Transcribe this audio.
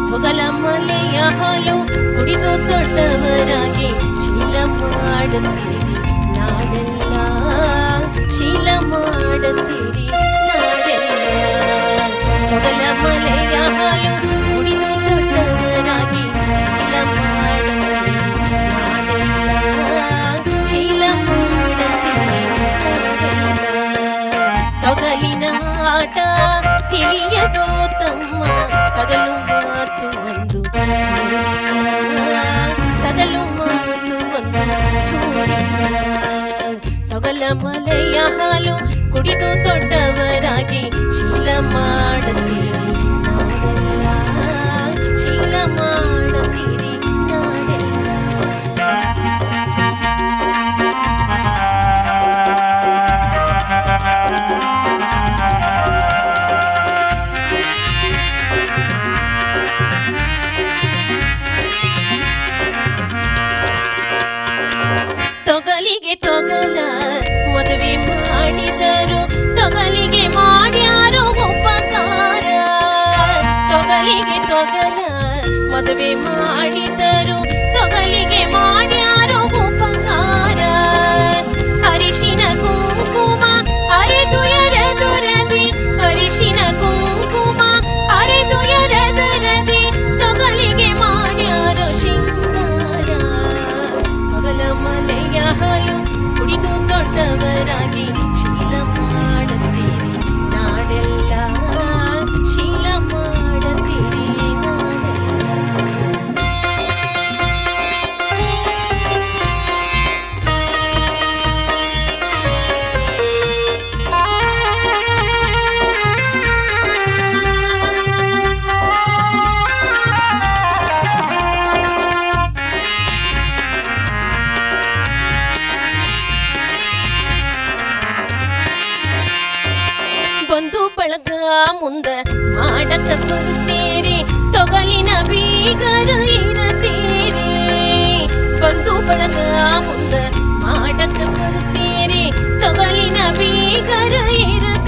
ತೊಗಲ ಮಲೆಯ ಹಾಲು ಕುಡಿದು ದೊಡ್ಡವರಾಗಿ ಶೀಲ ಮಾಡುತ್ತೀರಿ ನಾಡೆಲ್ಲ, ಶೀಲ ಮಾಡುತ್ತೀರಿ ನಾಡೆಲ್ಲ. ತೊಗಲ ಮಲೆಯ ಹಾಲು ಕುಡಿದು ದೊಡ್ಡವರಾಗಿ ಶೀಲ ಮಾಡುತ್ತೀರಿ ನಾಡೆಲ್ಲ, ಶೀಲ ಮಾಡುತ್ತೀರಿ ನಾಡೆಲ್ಲ. ತೊಗಲಿನ ಆಟ ತಿಳಿಯದೋ ತಮ್ಮ, ತಗಲು ಮಾತು ಒಂದು ಚೂರಿಲ್ಲ, ತಗಲು ಮಾತು ಒಂದು ಚೂರಿಲ್ಲ. ತೊಗಲ ಮಲೆಯ ಹಾಲು ಕುಡಿದು ದೊಡ್ಡವರಾಗಿ ಶೀಲ ಮಾಡುತ್ತೀರಿ ನಾಡೆಲ್ಲ, ಶೀಲ ಮಾಡುತ್ತೀರಿ ನಾಡೆಲ್ಲ. ತೊಗಲಿಗೆ ತೊಗಲ ಮದುವೆ ಮಾಡಿದರು, ತೊಗಲಿಗೆ ಮಾಡ್ಯಾರೋ ಉಪಕಾರ. ತೊಗಲಿಗೆ ತೊಗಲ ಮದುವೆ ಮಾಡಿದರು, ತೊಗಲಿಗೆ ಮಾಡ್ಯಾರೋ ಉಪಕಾರ. ಅರಿಶಿನ ಕುಂಕುಮ ಅರೆದು ಎರೆದುರದಿ, ಅರಿಶಿನ ಕುಂಕುಮ ಅರೆದು ಎರೆದರದಿ, ತೊಗಲಿಗೆ ಮಾಡ್ಯಾರೋ ಶೃಂಗಾರ. ತೊಗಲ ಮಲೆಯ ಹಾಲು ಕುಡಿದು ದೊಡ್ಡವರಾಗಿ ಶೀಲ ಮಾಡುತ್ತೀರಿ ನಾಡೆಲ್ಲ, ಶೀಲ ಮಾಡುತ್ತೀರಿ ಬಂಧು ಬಳಗ ಮುಂದ ಮಾಡಕ ಬರುತ್ತೀರಿ, ತೊಗಲಿನ ಬೀಗರು ಇರತೀರಿ. ಬಂಧು ಬಳಗ ಮುಂದ ಮಾಡಕ ಬರುತ್ತೀರಿ, ತೊಗಲಿನ ಬೀಗರು ಇರತೀರಿ.